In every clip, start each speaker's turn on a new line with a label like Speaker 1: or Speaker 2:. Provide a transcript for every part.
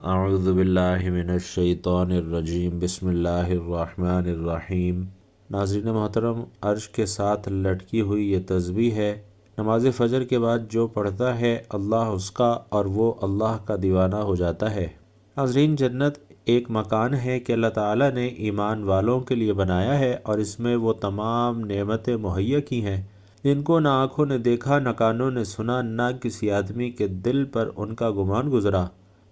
Speaker 1: اعوذ باللہ من الشیطان الرجیم بسم اللہ الرحمن الرحیم۔ ناظرین محترم، عرش کے ساتھ لٹکی ہوئی یہ تسبیح ہے۔ نماز فجر کے بعد جو پڑھتا ہے اللہ اس کا اور وہ اللہ کا دیوانہ ہو جاتا ہے۔ ناظرین، جنت ایک مکان ہے کہ اللہ تعالیٰ نے ایمان والوں کے لیے بنایا ہے، اور اس میں وہ تمام نعمتیں مہیا کی ہیں جن کو نہ آنکھوں نے دیکھا، نہ کانوں نے سنا، نہ کسی آدمی کے دل پر ان کا گمان گزرا۔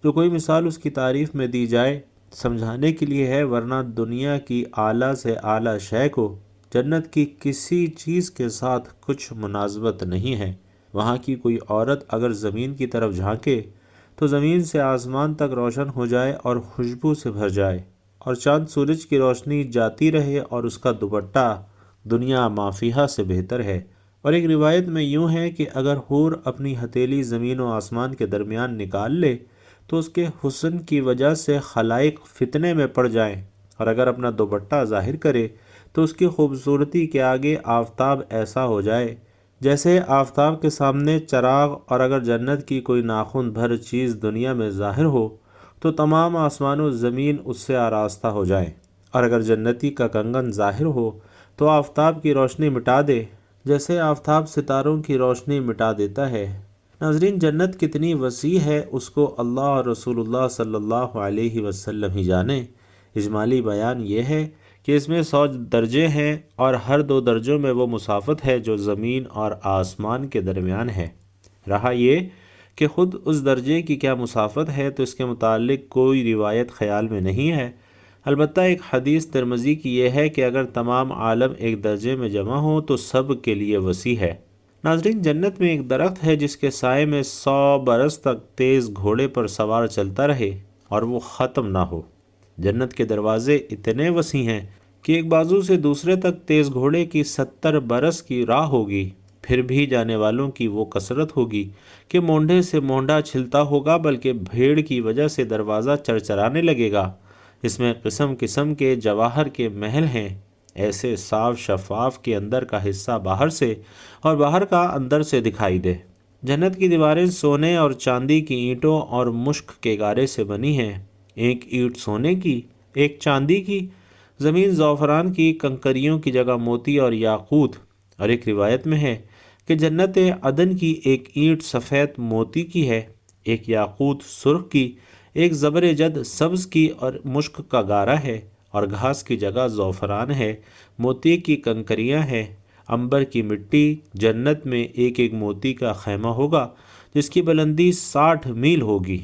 Speaker 1: جو کوئی مثال اس کی تعریف میں دی جائے سمجھانے کے لیے ہے، ورنہ دنیا کی اعلیٰ سے اعلیٰ شے کو جنت کی کسی چیز کے ساتھ کچھ مناسبت نہیں ہے۔ وہاں کی کوئی عورت اگر زمین کی طرف جھانکے تو زمین سے آسمان تک روشن ہو جائے اور خوشبو سے بھر جائے، اور چاند سورج کی روشنی جاتی رہے اور اس کا دوپٹہ دنیا مافیہا سے بہتر ہے۔ اور ایک روایت میں یوں ہے کہ اگر حور اپنی ہتھیلی زمین و آسمان کے درمیان نکال لے تو اس کے حسن کی وجہ سے خلائق فتنے میں پڑ جائیں، اور اگر اپنا دوپٹہ ظاہر کرے تو اس کی خوبصورتی کے آگے آفتاب ایسا ہو جائے جیسے آفتاب کے سامنے چراغ، اور اگر جنت کی کوئی ناخن بھر چیز دنیا میں ظاہر ہو تو تمام آسمان و زمین اس سے آراستہ ہو جائیں، اور اگر جنتی کا کنگن ظاہر ہو تو آفتاب کی روشنی مٹا دے جیسے آفتاب ستاروں کی روشنی مٹا دیتا ہے۔ ناظرین، جنت کتنی وسیع ہے اس کو اللہ اور رسول اللہ صلی اللہ علیہ وسلم ہی جانے۔ اجمالی بیان یہ ہے کہ اس میں 100 درجے ہیں، اور ہر 2 درجوں میں وہ مسافت ہے جو زمین اور آسمان کے درمیان ہے۔ رہا یہ کہ خود اس درجے کی کیا مسافت ہے تو اس کے متعلق کوئی روایت خیال میں نہیں ہے۔ البتہ ایک حدیث ترمذی کی یہ ہے کہ اگر تمام عالم ایک درجے میں جمع ہوں تو سب کے لیے وسیع ہے۔ ناظرین، جنت میں ایک درخت ہے جس کے سائے میں 100 برس تک تیز گھوڑے پر سوار چلتا رہے اور وہ ختم نہ ہو۔ جنت کے دروازے اتنے وسیع ہیں کہ ایک بازو سے دوسرے تک تیز گھوڑے کی 70 برس کی راہ ہوگی، پھر بھی جانے والوں کی وہ کثرت ہوگی کہ مونڈھے سے مونڈھا چھلتا ہوگا، بلکہ بھیڑ کی وجہ سے دروازہ چرچرانے لگے گا۔ اس میں قسم قسم کے جواہر کے محل ہیں، ایسے صاف شفاف کہ اندر کا حصہ باہر سے اور باہر کا اندر سے دکھائی دے۔ جنت کی دیواریں سونے اور چاندی کی اینٹوں اور مشک کے گارے سے بنی ہیں، ایک اینٹ سونے کی، ایک چاندی کی، زمین زعفران کی، کنکریوں کی جگہ موتی اور یاقوت۔ اور ایک روایت میں ہے کہ جنت عدن کی ایک اینٹ سفید موتی کی ہے، ایک یاقوت سرخ کی، ایک زبرجد سبز کی، اور مشک کا گارا ہے، اور گھاس کی جگہ زعفران ہے، موتی کی کنکریاں ہیں، عنبر کی مٹی۔ جنت میں ایک ایک موتی کا خیمہ ہوگا جس کی بلندی 60 میل ہوگی۔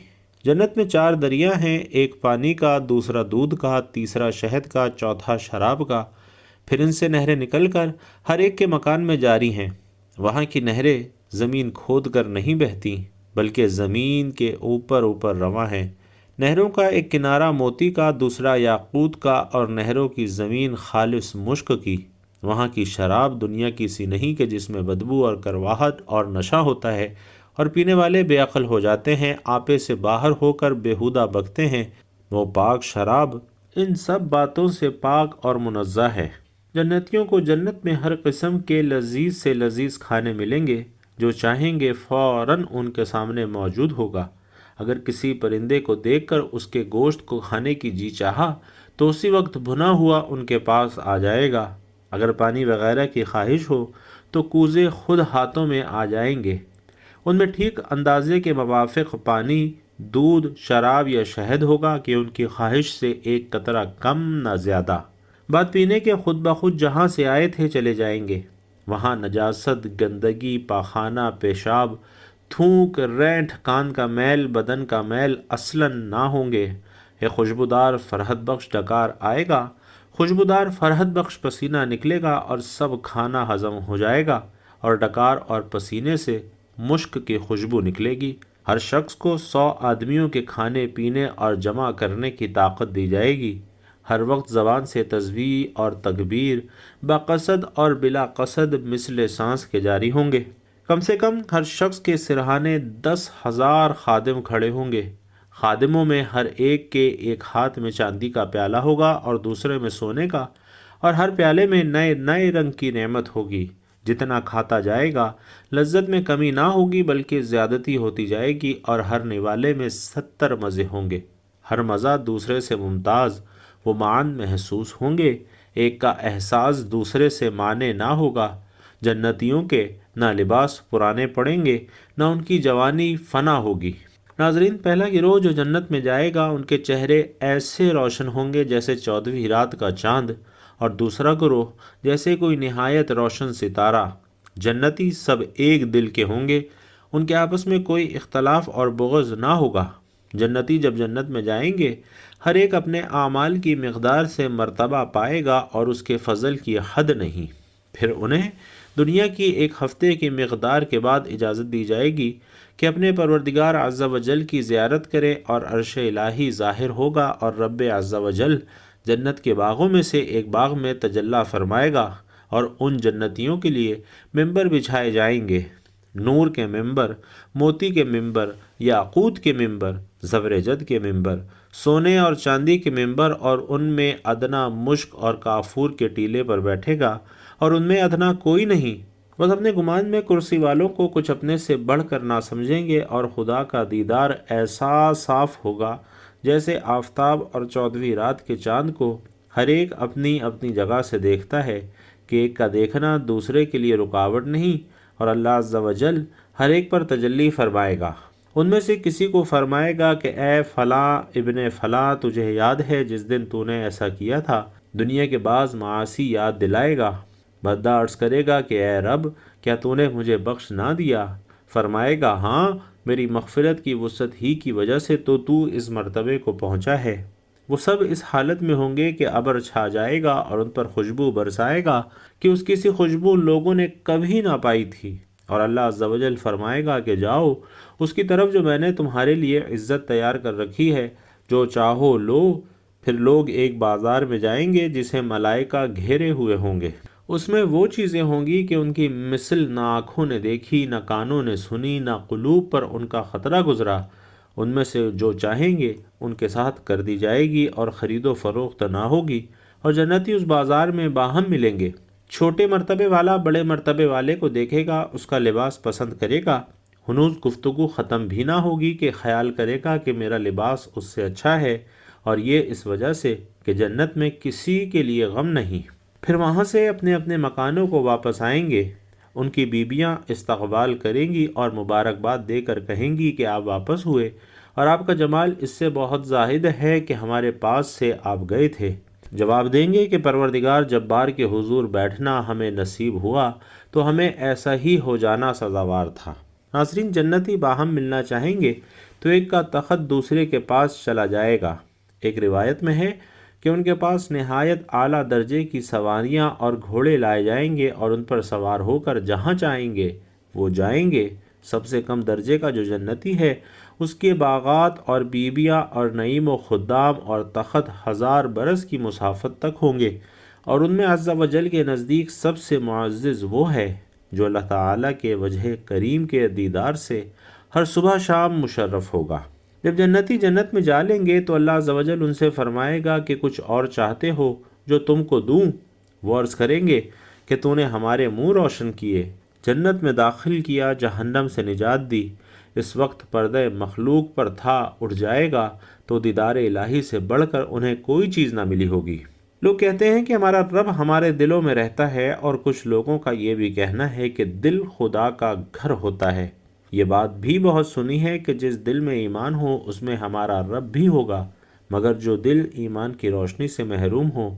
Speaker 1: جنت میں 4 دریا ہیں، ایک پانی کا، دوسرا دودھ کا، تیسرا شہد کا، چوتھا شراب کا۔ پھر ان سے نہریں نکل کر ہر ایک کے مکان میں جاری ہیں۔ وہاں کی نہریں زمین کھود کر نہیں بہتی بلکہ زمین کے اوپر اوپر رواں ہیں۔ نہروں کا ایک کنارہ موتی کا، دوسرا یاقوت کا، اور نہروں کی زمین خالص مشک کی۔ وہاں کی شراب دنیا کی سی نہیں کہ جس میں بدبو اور کرواہٹ اور نشہ ہوتا ہے، اور پینے والے بے عقل ہو جاتے ہیں، آپے سے باہر ہو کر بیہودہ بکتے ہیں۔ وہ پاک شراب ان سب باتوں سے پاک اور منزہ ہے۔ جنتیوں کو جنت میں ہر قسم کے لذیذ سے لذیذ کھانے ملیں گے، جو چاہیں گے فوراً ان کے سامنے موجود ہوگا۔ اگر کسی پرندے کو دیکھ کر اس کے گوشت کو کھانے کی جی چاہا تو اسی وقت بھنا ہوا ان کے پاس آ جائے گا۔ اگر پانی وغیرہ کی خواہش ہو تو کوزے خود ہاتھوں میں آ جائیں گے۔ ان میں ٹھیک اندازے کے موافق پانی، دودھ، شراب یا شہد ہوگا کہ ان کی خواہش سے ایک قطرہ کم نہ زیادہ۔ بات پینے کے خود بخود جہاں سے آئے تھے چلے جائیں گے۔ وہاں نجاست، گندگی، پاخانہ، پیشاب، تھوک، رینٹ، کان کا میل، بدن کا میل اصلاً نہ ہوں گے۔ ایک خوشبودار فرحت بخش ڈکار آئے گا، خوشبودار فرحت بخش پسینہ نکلے گا اور سب کھانا ہضم ہو جائے گا، اور ڈکار اور پسینے سے مشک کی خوشبو نکلے گی۔ ہر شخص کو 100 آدمیوں کے کھانے پینے اور جمع کرنے کی طاقت دی جائے گی۔ ہر وقت زبان سے تسبیح اور تکبیر بقصد اور بلا قصد مثل سانس کے جاری ہوں گے۔ کم سے کم ہر شخص کے سرہانے 10,000 خادم کھڑے ہوں گے۔ خادموں میں ہر ایک کے ایک ہاتھ میں چاندی کا پیالہ ہوگا اور دوسرے میں سونے کا، اور ہر پیالے میں نئے نئے رنگ کی نعمت ہوگی۔ جتنا کھاتا جائے گا لذت میں کمی نہ ہوگی بلکہ زیادتی ہوتی جائے گی، اور ہر نوالے میں 70 مزے ہوں گے۔ ہر مزہ دوسرے سے ممتاز وہ معان محسوس ہوں گے، ایک کا احساس دوسرے سے مانے نہ ہوگا۔ جنتیوں کے نہ لباس پرانے پڑیں گے، نہ ان کی جوانی فنا ہوگی۔ ناظرین، پہلا گروہ جو جنت میں جائے گا ان کے چہرے ایسے روشن ہوں گے جیسے 14ویں رات کا چاند، اور دوسرا گروہ جیسے کوئی نہایت روشن ستارہ۔ جنتی سب ایک دل کے ہوں گے، ان کے آپس میں کوئی اختلاف اور بغض نہ ہوگا۔ جنتی جب جنت میں جائیں گے، ہر ایک اپنے اعمال کی مقدار سے مرتبہ پائے گا اور اس کے فضل کی حد نہیں۔ پھر انہیں دنیا کی ایک ہفتے کی مقدار کے بعد اجازت دی جائے گی کہ اپنے پروردگار عز و جل کی زیارت کرے، اور عرش الہی ظاہر ہوگا اور رب عز و جل جنت کے باغوں میں سے ایک باغ میں تجلی فرمائے گا، اور ان جنتیوں کے لیے ممبر بچھائے جائیں گے، نور کے ممبر، موتی کے ممبر، یاقوت کے ممبر، زبرجد کے ممبر، سونے اور چاندی کے ممبر، اور ان میں ادنا مشک اور کافور کے ٹیلے پر بیٹھے گا، اور ان میں ادنا کوئی نہیں۔ بس اپنے گمان میں کرسی والوں کو کچھ اپنے سے بڑھ کر نہ سمجھیں گے، اور خدا کا دیدار ایسا صاف ہوگا جیسے آفتاب اور 14ویں رات کے چاند کو ہر ایک اپنی اپنی جگہ سے دیکھتا ہے، کہ ایک کا دیکھنا دوسرے کے لیے رکاوٹ نہیں، اور اللہ عز و جل ہر ایک پر تجلی فرمائے گا۔ ان میں سے کسی کو فرمائے گا کہ اے فلاں ابن فلاں، تجھے یاد ہے جس دن تو نے ایسا کیا تھا؟ دنیا کے بعض معاصی یاد دلائے گا۔ بندہ عرض کرے گا کہ اے رب، کیا تو نے مجھے بخش نہ دیا؟ فرمائے گا ہاں، میری مغفرت کی وسعت ہی کی وجہ سے تو اس مرتبے کو پہنچا ہے۔ وہ سب اس حالت میں ہوں گے کہ ابر چھا جائے گا اور ان پر خوشبو برسائے گا کہ اس کی سی خوشبو لوگوں نے کبھی نہ پائی تھی، اور اللہ عز و جل فرمائے گا کہ جاؤ اس کی طرف جو میں نے تمہارے لیے عزت تیار کر رکھی ہے، جو چاہو لو۔ پھر لوگ ایک بازار میں جائیں گے جسے ملائکہ گھیرے ہوئے ہوں گے، اس میں وہ چیزیں ہوں گی کہ ان کی مثل نہ آنکھوں نے دیکھی، نہ کانوں نے سنی، نہ قلوب پر ان کا خطرہ گزرا۔ ان میں سے جو چاہیں گے ان کے ساتھ کر دی جائے گی، اور خرید و فروخت نہ ہوگی، اور جنتی اس بازار میں باہم ملیں گے۔ چھوٹے مرتبے والا بڑے مرتبے والے کو دیکھے گا، اس کا لباس پسند کرے گا، ہنوز گفتگو ختم بھی نہ ہوگی کہ خیال کرے گا کہ میرا لباس اس سے اچھا ہے، اور یہ اس وجہ سے کہ جنت میں کسی کے لیے غم نہیں۔ پھر وہاں سے اپنے اپنے مکانوں کو واپس آئیں گے، ان کی بیویاں استقبال کریں گی اور مبارکباد دے کر کہیں گی کہ آپ واپس ہوئے، اور آپ کا جمال اس سے بہت زاہد ہے کہ ہمارے پاس سے آپ گئے تھے۔ جواب دیں گے کہ پروردگار جبار کے حضور بیٹھنا ہمیں نصیب ہوا تو ہمیں ایسا ہی ہو جانا سزاوار تھا۔ ناظرین، جنتی باہم ملنا چاہیں گے تو ایک کا تخت دوسرے کے پاس چلا جائے گا۔ ایک روایت میں ہے کہ ان کے پاس نہایت اعلیٰ درجے کی سواریاں اور گھوڑے لائے جائیں گے، اور ان پر سوار ہو کر جہاں چاہیں گے وہ جائیں گے۔ سب سے کم درجے کا جو جنتی ہے، اس کے باغات اور بیویاں اور نعیم و خدام اور تخت 1000 برس کی مسافت تک ہوں گے، اور ان میں عز و جل کے نزدیک سب سے معزز وہ ہے جو اللہ تعالیٰ کے وجہ کریم کے دیدار سے ہر صبح شام مشرف ہوگا۔ جب جنتی جنت میں جا لیں گے تو اللہ عز و جل ان سے فرمائے گا کہ کچھ اور چاہتے ہو جو تم کو دوں؟ وہ عرض کریں گے کہ تو نے ہمارے منہ روشن کیے، جنت میں داخل کیا، جہنم سے نجات دی۔ اس وقت پردہ مخلوق پر تھا، اٹھ جائے گا تو دیدار الہی سے بڑھ کر انہیں کوئی چیز نہ ملی ہوگی۔ لوگ کہتے ہیں کہ ہمارا رب ہمارے دلوں میں رہتا ہے، اور کچھ لوگوں کا یہ بھی کہنا ہے کہ دل خدا کا گھر ہوتا ہے۔ یہ بات بھی بہت سنی ہے کہ جس دل میں ایمان ہو اس میں ہمارا رب بھی ہوگا، مگر جو دل ایمان کی روشنی سے محروم ہو،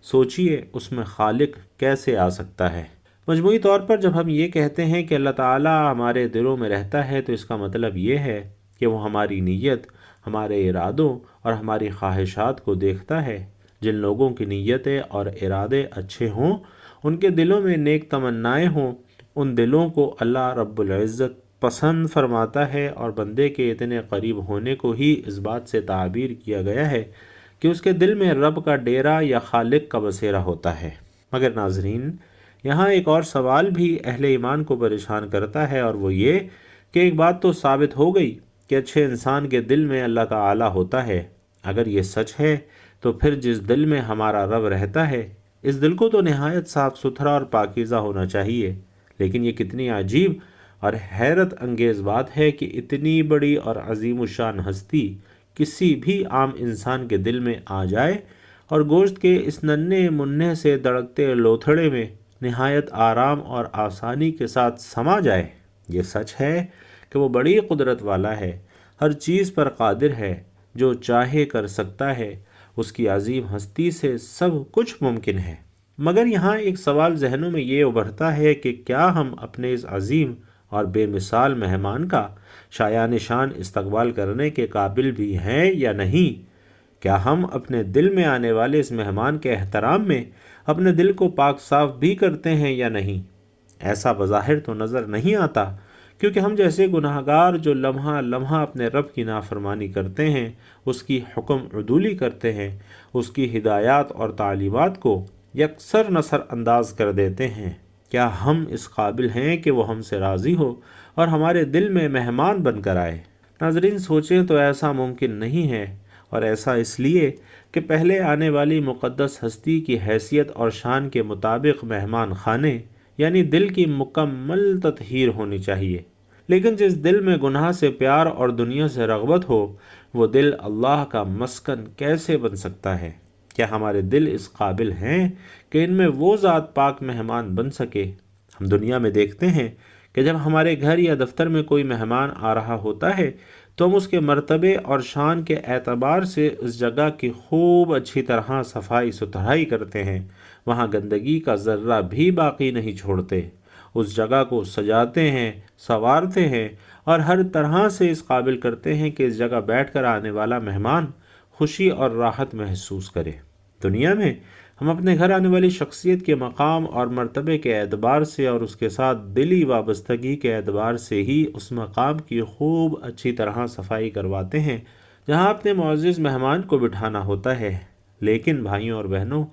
Speaker 1: سوچئے اس میں خالق کیسے آ سکتا ہے۔ مجموعی طور پر جب ہم یہ کہتے ہیں کہ اللہ تعالیٰ ہمارے دلوں میں رہتا ہے تو اس کا مطلب یہ ہے کہ وہ ہماری نیت، ہمارے ارادوں اور ہماری خواہشات کو دیکھتا ہے۔ جن لوگوں کی نیتیں اور ارادے اچھے ہوں، ان کے دلوں میں نیک تمنائیں ہوں، ان دلوں کو اللہ رب العزت پسند فرماتا ہے، اور بندے کے اتنے قریب ہونے کو ہی اس بات سے تعبیر کیا گیا ہے کہ اس کے دل میں رب کا ڈیرا یا خالق کا بسیرا ہوتا ہے۔ مگر ناظرین، یہاں ایک اور سوال بھی اہل ایمان کو پریشان کرتا ہے، اور وہ یہ کہ ایک بات تو ثابت ہو گئی کہ اچھے انسان کے دل میں اللہ تعالیٰ ہوتا ہے۔ اگر یہ سچ ہے تو پھر جس دل میں ہمارا رب رہتا ہے، اس دل کو تو نہایت صاف ستھرا اور پاکیزہ ہونا چاہیے۔ لیکن یہ کتنی عجیب اور حیرت انگیز بات ہے کہ اتنی بڑی اور عظیم الشان ہستی کسی بھی عام انسان کے دل میں آ جائے اور گوشت کے اس ننھے منھے سے دڑکتے لوتھڑے میں نہایت آرام اور آسانی کے ساتھ سما جائے۔ یہ سچ ہے کہ وہ بڑی قدرت والا ہے، ہر چیز پر قادر ہے، جو چاہے کر سکتا ہے، اس کی عظیم ہستی سے سب کچھ ممکن ہے۔ مگر یہاں ایک سوال ذہنوں میں یہ ابھرتا ہے کہ کیا ہم اپنے اس عظیم اور بے مثال مہمان کا شایان شان استقبال کرنے کے قابل بھی ہیں یا نہیں؟ کیا ہم اپنے دل میں آنے والے اس مہمان کے احترام میں اپنے دل کو پاک صاف بھی کرتے ہیں یا نہیں؟ ایسا بظاہر تو نظر نہیں آتا، کیونکہ ہم جیسے گناہ گار جو لمحہ لمحہ اپنے رب کی نافرمانی کرتے ہیں، اس کی حکم عدولی کرتے ہیں، اس کی ہدایات اور تعلیمات کو یکسر نظر انداز کر دیتے ہیں، کیا ہم اس قابل ہیں کہ وہ ہم سے راضی ہو اور ہمارے دل میں مہمان بن کر آئے؟ ناظرین، سوچیں تو ایسا ممکن نہیں ہے، اور ایسا اس لیے کہ پہلے آنے والی مقدس ہستی کی حیثیت اور شان کے مطابق مہمان خانے یعنی دل کی مکمل تطہیر ہونی چاہیے۔ لیکن جس دل میں گناہ سے پیار اور دنیا سے رغبت ہو، وہ دل اللہ کا مسکن کیسے بن سکتا ہے؟ کیا ہمارے دل اس قابل ہیں کہ ان میں وہ ذات پاک مہمان بن سکے؟ ہم دنیا میں دیکھتے ہیں کہ جب ہمارے گھر یا دفتر میں کوئی مہمان آ رہا ہوتا ہے تو ہم اس کے مرتبے اور شان کے اعتبار سے اس جگہ کی خوب اچھی طرح صفائی ستھرائی کرتے ہیں، وہاں گندگی کا ذرہ بھی باقی نہیں چھوڑتے، اس جگہ کو سجاتے ہیں، سنوارتے ہیں اور ہر طرح سے اس قابل کرتے ہیں کہ اس جگہ بیٹھ کر آنے والا مہمان خوشی اور راحت محسوس کرے۔ دنیا میں ہم اپنے گھر آنے والی شخصیت کے مقام اور مرتبے کے اعتبار سے اور اس کے ساتھ دلی وابستگی کے اعتبار سے ہی اس مقام کی خوب اچھی طرح صفائی کرواتے ہیں جہاں اپنے معزز مہمان کو بٹھانا ہوتا ہے۔ لیکن بھائیوں اور بہنوں،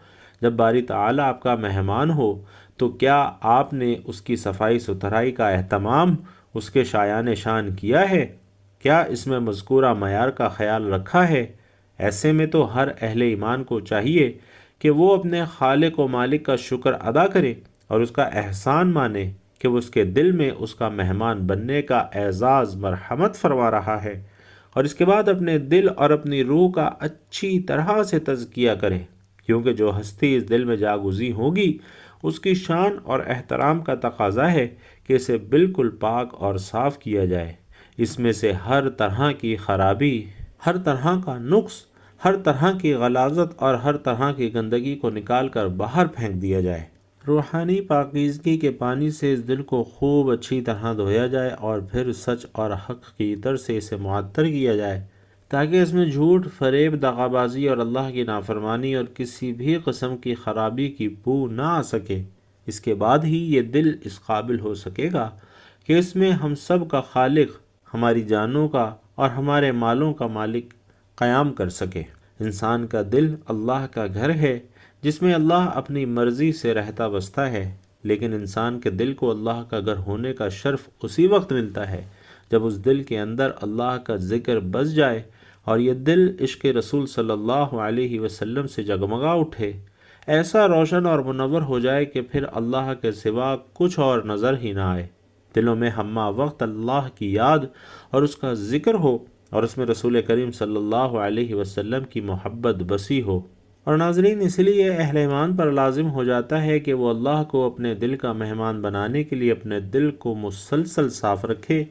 Speaker 1: جب باری تعالیٰ آپ کا مہمان ہو تو کیا آپ نے اس کی صفائی ستھرائی کا اہتمام، اس کے شایان شان کیا ہے؟ کیا اس میں مذکورہ معیار کا خیال رکھا ہے؟ ایسے میں تو ہر اہل ایمان کو چاہیے کہ وہ اپنے خالق و مالک کا شکر ادا کرے اور اس کا احسان مانے کہ وہ اس کے دل میں اس کا مہمان بننے کا اعزاز مرحمت فرما رہا ہے، اور اس کے بعد اپنے دل اور اپنی روح کا اچھی طرح سے تزکیہ کرے، کیونکہ جو ہستی اس دل میں جاگزی ہوگی اس کی شان اور احترام کا تقاضا ہے کہ اسے بالکل پاک اور صاف کیا جائے، اس میں سے ہر طرح کی خرابی، ہر طرح کا نقص، ہر طرح کی غلاظت اور ہر طرح کی گندگی کو نکال کر باہر پھینک دیا جائے۔ روحانی پاکیزگی کے پانی سے اس دل کو خوب اچھی طرح دھویا جائے اور پھر سچ اور حق کی عطر سے اسے معطر کیا جائے، تاکہ اس میں جھوٹ، فریب، دغا بازی اور اللہ کی نافرمانی اور کسی بھی قسم کی خرابی کی بو نہ آ سکے۔ اس کے بعد ہی یہ دل اس قابل ہو سکے گا کہ اس میں ہم سب کا خالق، ہماری جانوں کا اور ہمارے مالوں کا مالک قیام کر سکے۔ انسان کا دل اللہ کا گھر ہے جس میں اللہ اپنی مرضی سے رہتا بستا ہے، لیکن انسان کے دل کو اللہ کا گھر ہونے کا شرف اسی وقت ملتا ہے جب اس دل کے اندر اللہ کا ذکر بس جائے اور یہ دل عشق رسول صلی اللہ علیہ وسلم سے جگمگا اٹھے، ایسا روشن اور منور ہو جائے کہ پھر اللہ کے سوا کچھ اور نظر ہی نہ آئے، دلوں میں ہمہ وقت اللہ کی یاد اور اس کا ذکر ہو اور اس میں رسول کریم صلی اللہ علیہ وسلم کی محبت بسی ہو۔ اور ناظرین، اس لیے اہل ایمان پر لازم ہو جاتا ہے کہ وہ اللہ کو اپنے دل کا مہمان بنانے کے لیے اپنے دل کو مسلسل صاف رکھے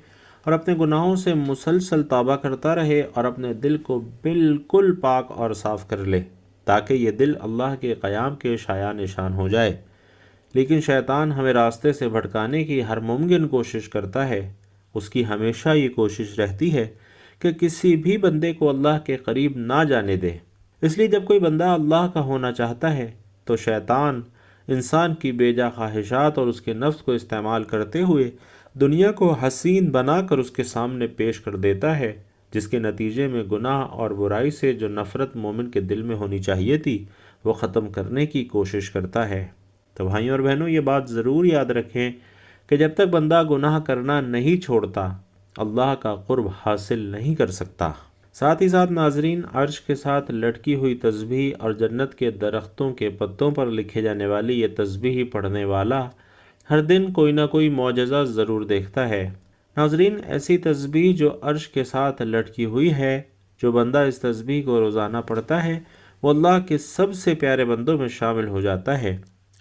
Speaker 1: اور اپنے گناہوں سے مسلسل توبہ کرتا رہے اور اپنے دل کو بالکل پاک اور صاف کر لے، تاکہ یہ دل اللہ کے قیام کے شایان نشان ہو جائے۔ لیکن شیطان ہمیں راستے سے بھٹکانے کی ہر ممکن کوشش کرتا ہے، اس کی ہمیشہ یہ کوشش رہتی ہے کہ کسی بھی بندے کو اللہ کے قریب نہ جانے دے۔ اس لیے جب کوئی بندہ اللہ کا ہونا چاہتا ہے تو شیطان انسان کی بیجا خواہشات اور اس کے نفس کو استعمال کرتے ہوئے دنیا کو حسین بنا کر اس کے سامنے پیش کر دیتا ہے، جس کے نتیجے میں گناہ اور برائی سے جو نفرت مومن کے دل میں ہونی چاہیے تھی وہ ختم کرنے کی کوشش کرتا ہے۔ تو بھائیوں اور بہنوں، یہ بات ضرور یاد رکھیں کہ جب تک بندہ گناہ کرنا نہیں چھوڑتا، اللہ کا قرب حاصل نہیں کر سکتا۔ ساتھ ہی ساتھ ناظرین، عرش کے ساتھ لٹکی ہوئی تسبیح اور جنت کے درختوں کے پتوں پر لکھے جانے والی یہ تسبیح پڑھنے والا ہر دن کوئی نہ کوئی معجزہ ضرور دیکھتا ہے۔ ناظرین، ایسی تسبیح جو عرش کے ساتھ لٹکی ہوئی ہے، جو بندہ اس تسبیح کو روزانہ پڑھتا ہے وہ اللہ کے سب سے پیارے بندوں میں شامل ہو جاتا ہے۔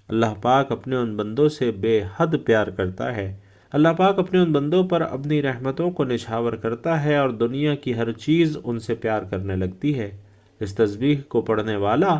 Speaker 1: اللہ پاک اپنے ان بندوں سے بے حد پیار کرتا ہے۔ اللہ پاک اپنے ان بندوں پر اپنی رحمتوں کو نچھاور کرتا ہے اور دنیا کی ہر چیز ان سے پیار کرنے لگتی ہے۔ اس تسبیح کو پڑھنے والا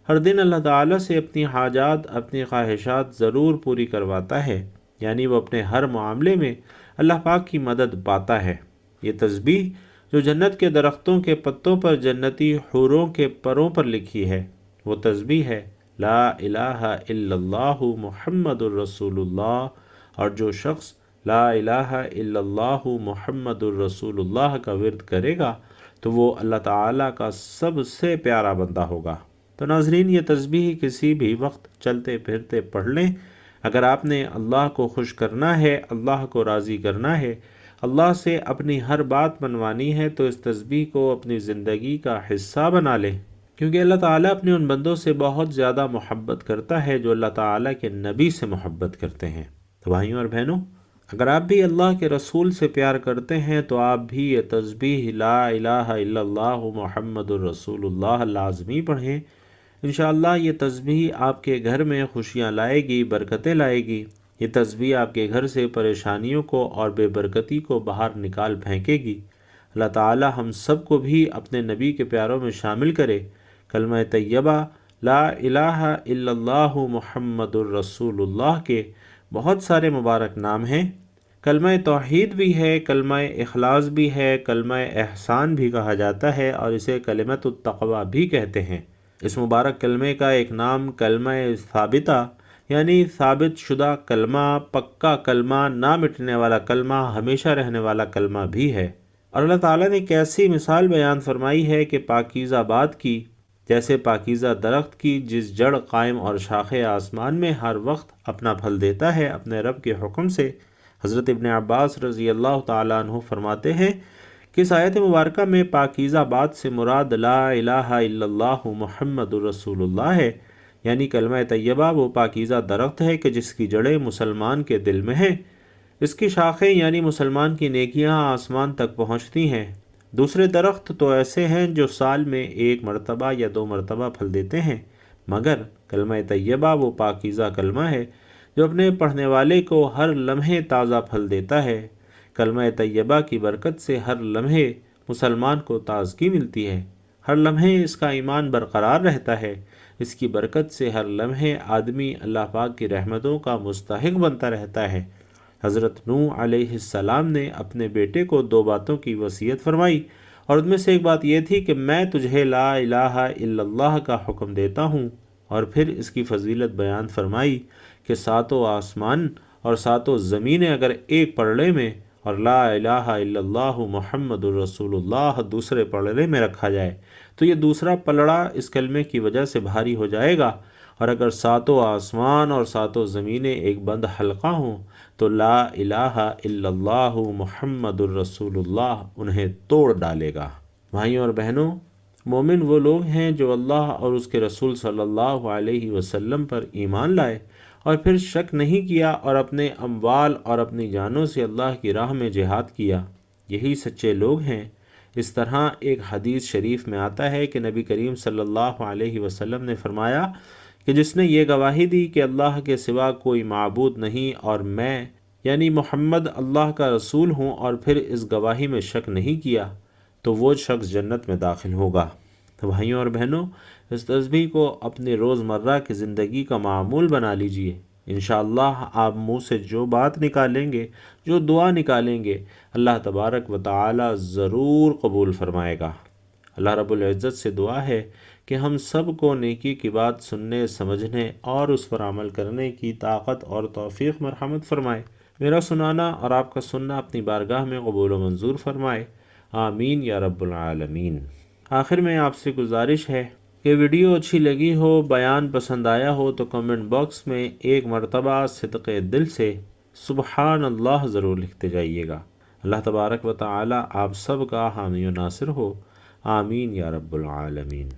Speaker 1: ہر دن اللہ تعالیٰ سے اپنی حاجات، اپنی خواہشات ضرور پوری کرواتا ہے، یعنی وہ اپنے ہر معاملے میں اللہ پاک کی مدد پاتا ہے۔ یہ تسبیح جو جنت کے درختوں کے پتوں پر جنتی حوروں کے پروں پر لکھی ہے وہ تسبیح ہے لا الہ الا اللہ محمد الرسول اللہ، اور جو شخص لا الہ الا اللہ محمد الرسول اللہ کا ورد کرے گا تو وہ اللہ تعالیٰ کا سب سے پیارا بندہ ہوگا۔ تو ناظرین، یہ تسبیح کسی بھی وقت چلتے پھرتے پڑھ لیں۔ اگر آپ نے اللہ کو خوش کرنا ہے، اللہ کو راضی کرنا ہے، اللہ سے اپنی ہر بات منوانی ہے تو اس تسبیح کو اپنی زندگی کا حصہ بنا لیں، کیونکہ اللہ تعالیٰ اپنے ان بندوں سے بہت زیادہ محبت کرتا ہے جو اللہ تعالیٰ کے نبی سے محبت کرتے ہیں۔ تو بھائیوں اور بہنوں، اگر آپ بھی اللہ کے رسول سے پیار کرتے ہیں تو آپ بھی یہ تسبیح لا الہ الا اللہ محمد الرسول اللہ لازمی پڑھیں۔ انشاءاللہ یہ تسبیح آپ کے گھر میں خوشیاں لائے گی، برکتیں لائے گی۔ یہ تسبیح آپ کے گھر سے پریشانیوں کو اور بے برکتی کو باہر نکال پھینکے گی۔ اللہ تعالی ہم سب کو بھی اپنے نبی کے پیاروں میں شامل کرے۔ کلمہ طیبہ لا الہ الا اللہ محمد الرسول اللہ کے بہت سارے مبارک نام ہیں۔ کلمہ توحید بھی ہے، کلمہ اخلاص بھی ہے، کلمہ احسان بھی کہا جاتا ہے اور اسے کلمۃ التقوی بھی کہتے ہیں۔ اس مبارک کلمے کا ایک نام کلمہ ثابتہ یعنی ثابت شدہ کلمہ، پکا کلمہ، نہ مٹنے والا کلمہ، ہمیشہ رہنے والا کلمہ بھی ہے۔ اور اللہ تعالیٰ نے ایک ایسی مثال بیان فرمائی ہے کہ پاکیزہ بات کی، جیسے پاکیزہ درخت کی جس جڑ قائم اور شاخے آسمان میں ہر وقت اپنا پھل دیتا ہے اپنے رب کے حکم سے۔ حضرت ابن عباس رضی اللہ تعالیٰ عنہ فرماتے ہیں کہ اس آیت مبارکہ میں پاکیزہ بات سے مراد لا الہ الا اللہ محمد الرسول اللہ ہے، یعنی کلمہ طیبہ وہ پاکیزہ درخت ہے کہ جس کی جڑیں مسلمان کے دل میں ہیں، اس کی شاخیں یعنی مسلمان کی نیکیاں آسمان تک پہنچتی ہیں۔ دوسرے درخت تو ایسے ہیں جو سال میں ایک مرتبہ یا 2 مرتبہ پھل دیتے ہیں، مگر کلمہ طیبہ وہ پاکیزہ کلمہ ہے جو اپنے پڑھنے والے کو ہر لمحے تازہ پھل دیتا ہے۔ کلمہ طیبہ کی برکت سے ہر لمحے مسلمان کو تازگی ملتی ہے، ہر لمحے اس کا ایمان برقرار رہتا ہے، اس کی برکت سے ہر لمحے آدمی اللہ پاک کی رحمتوں کا مستحق بنتا رہتا ہے۔ حضرت نوح علیہ السلام نے اپنے بیٹے کو 2 باتوں کی وصیت فرمائی اور ان میں سے ایک بات یہ تھی کہ میں تجھے لا الہ الا اللہ کا حکم دیتا ہوں، اور پھر اس کی فضیلت بیان فرمائی کہ 7 آسمان اور 7 زمینیں اگر ایک پلڑے میں اور لا الہ الا اللہ محمد الرسول اللہ دوسرے پلڑے میں رکھا جائے تو یہ دوسرا پلڑا اس کلمے کی وجہ سے بھاری ہو جائے گا، اور اگر 7 آسمان اور 7 زمینیں ایک بند حلقہ ہوں تو لا الہ الا اللہ محمد الرسول اللہ انہیں توڑ ڈالے گا۔ بھائیوں اور بہنوں، مومن وہ لوگ ہیں جو اللہ اور اس کے رسول صلی اللہ علیہ وسلم پر ایمان لائے اور پھر شک نہیں کیا اور اپنے اموال اور اپنی جانوں سے اللہ کی راہ میں جہاد کیا، یہی سچے لوگ ہیں۔ اس طرح ایک حدیث شریف میں آتا ہے کہ نبی کریم صلی اللہ علیہ وسلم نے فرمایا کہ جس نے یہ گواہی دی کہ اللہ کے سوا کوئی معبود نہیں اور میں یعنی محمد اللہ کا رسول ہوں اور پھر اس گواہی میں شک نہیں کیا تو وہ شخص جنت میں داخل ہوگا۔ تو بھائیوں اور بہنوں، اس تسبیح کو اپنے روزمرہ کی زندگی کا معمول بنا لیجئے۔ انشاءاللہ آپ منہ سے جو بات نکالیں گے، جو دعا نکالیں گے، اللہ تبارک و تعالی ضرور قبول فرمائے گا۔ اللہ رب العزت سے دعا ہے کہ ہم سب کو نیکی کی بات سننے، سمجھنے اور اس پر عمل کرنے کی طاقت اور توفیق مرحمت فرمائے۔ میرا سنانا اور آپ کا سننا اپنی بارگاہ میں قبول و منظور فرمائے، آمین یا رب العالمین۔ آخر میں آپ سے گزارش ہے کہ ویڈیو اچھی لگی ہو، بیان پسند آیا ہو تو کمنٹ باکس میں ایک مرتبہ صدق دل سے سبحان اللہ ضرور لکھتے جائیے گا۔ اللہ تبارک و تعالی آپ سب کا حامی و ناصر ہو، آمین یا رب العالمین۔